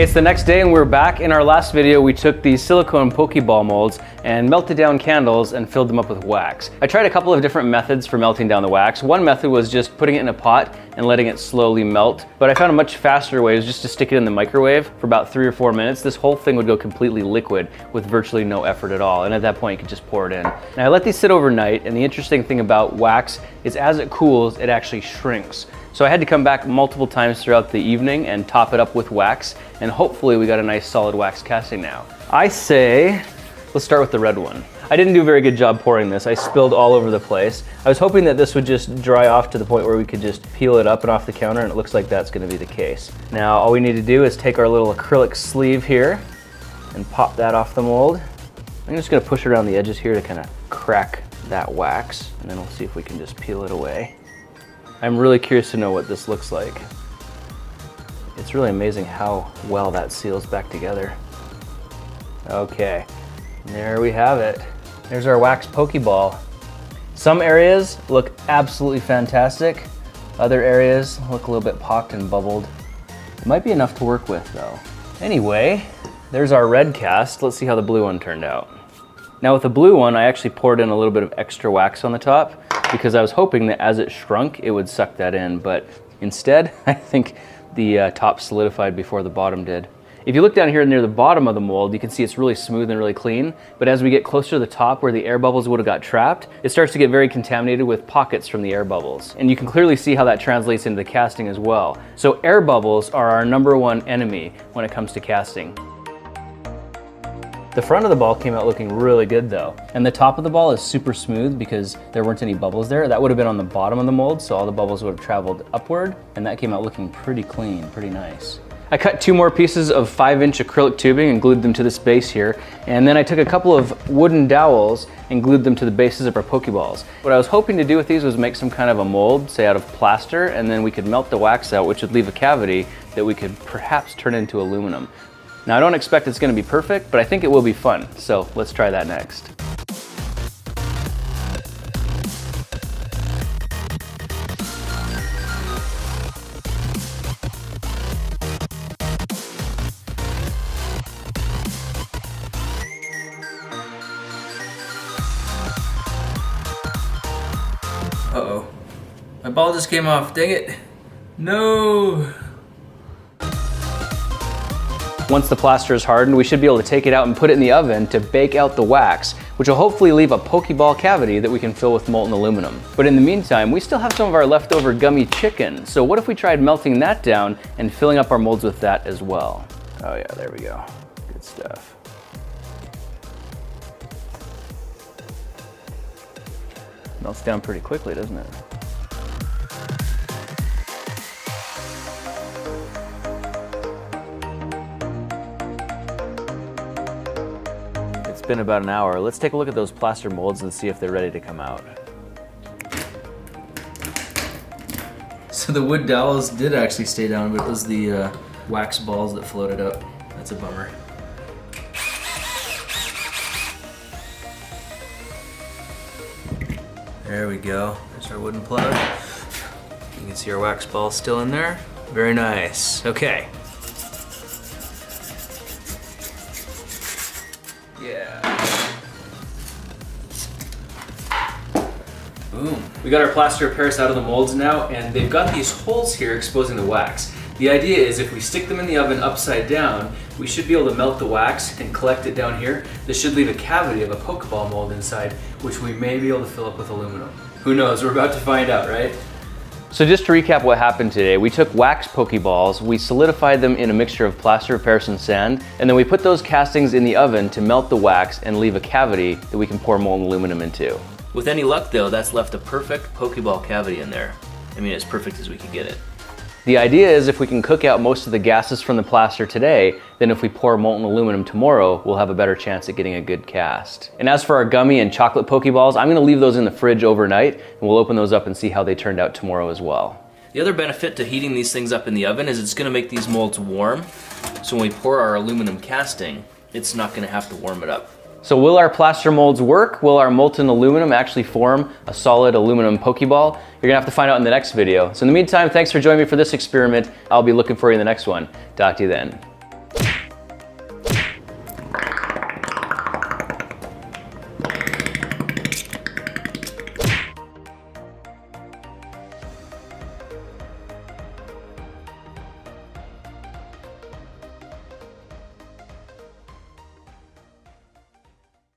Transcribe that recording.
Hey, it's the next day and we're back. In our last video, we took these silicone Pokeball molds and melted down candles and filled them up with wax. I tried a couple of different methods for melting down the wax. One method was just putting it in a pot and letting it slowly melt, but I found a much faster way was just to stick it in the microwave for about 3 or 4 minutes. This whole thing would go completely liquid with virtually no effort at all, and at that point you could just pour it in. Now I let these sit overnight, and the interesting thing about wax is as it cools, it actually shrinks. So I had to come back multiple times throughout the evening and top it up with wax, and hopefully we got a nice solid wax casting now. I say, let's start with the red one. I didn't do a very good job pouring this. I spilled all over the place. I was hoping that this would just dry off to the point where we could just peel it up and off the counter, and it looks like that's gonna be the case. Now, all we need to do is take our little acrylic sleeve here and pop that off the mold. I'm just gonna push around the edges here to kind of crack that wax, and then we'll see if we can just peel it away. I'm really curious to know what this looks like. It's really amazing how well that seals back together. Okay, there we have it. There's our wax Pokeball. Some areas look absolutely fantastic. Other areas look a little bit pocked and bubbled. It might be enough to work with though. Anyway, there's our red cast. Let's see how the blue one turned out. Now with the blue one, I actually poured in a little bit of extra wax on the top because I was hoping that as it shrunk, it would suck that in, but instead, I think the top solidified before the bottom did. If you look down here near the bottom of the mold, you can see it's really smooth and really clean, but as we get closer to the top where the air bubbles would have got trapped, it starts to get very contaminated with pockets from the air bubbles. And you can clearly see how that translates into the casting as well. So air bubbles are our #1 enemy when it comes to casting. The front of the ball came out looking really good though. And the top of the ball is super smooth because there weren't any bubbles there. That would have been on the bottom of the mold, so all the bubbles would have traveled upward, and that came out looking pretty clean, pretty nice. I cut 2 more pieces of 5-inch acrylic tubing and glued them to this base here. And then I took a couple of wooden dowels and glued them to the bases of our Pokeballs. What I was hoping to do with these was make some kind of a mold, say out of plaster, and then we could melt the wax out, which would leave a cavity that we could perhaps turn into aluminum. Now I don't expect it's gonna be perfect, but I think it will be fun. So let's try that next. Uh-oh, my ball just came off, dang it. No. Once the plaster is hardened, we should be able to take it out and put it in the oven to bake out the wax, which will hopefully leave a Pokeball cavity that we can fill with molten aluminum. But in the meantime, we still have some of our leftover gummy chicken. So what if we tried melting that down and filling up our molds with that as well? Oh yeah, there we go. Good stuff. Melts down pretty quickly, doesn't it? It's been about an hour. Let's take a look at those plaster molds and see if they're ready to come out. So the wood dowels did actually stay down, but it was the wax balls that floated up. That's a bummer. There we go. There's our wooden plug. You can see our wax balls still in there. Very nice. Okay. Yeah. Boom. We got our plaster of Paris out of the molds now, and they've got these holes here exposing the wax. The idea is if we stick them in the oven upside down, we should be able to melt the wax and collect it down here. This should leave a cavity of a Pokeball mold inside, which we may be able to fill up with aluminum. Who knows? We're about to find out, right? So just to recap what happened today, we took wax Pokeballs, we solidified them in a mixture of plaster of Paris and sand, and then we put those castings in the oven to melt the wax and leave a cavity that we can pour molten aluminum into. With any luck though, that's left a perfect Pokeball cavity in there. I mean, as perfect as we could get it. The idea is if we can cook out most of the gases from the plaster today, then if we pour molten aluminum tomorrow, we'll have a better chance at getting a good cast. And as for our gummy and chocolate Pokeballs, I'm gonna leave those in the fridge overnight, and we'll open those up and see how they turned out tomorrow as well. The other benefit to heating these things up in the oven is it's gonna make these molds warm, so when we pour our aluminum casting, it's not gonna have to warm it up. So will our plaster molds work? Will our molten aluminum actually form a solid aluminum Pokeball? You're gonna have to find out in the next video. So in the meantime, thanks for joining me for this experiment. I'll be looking for you in the next one. Talk to you then.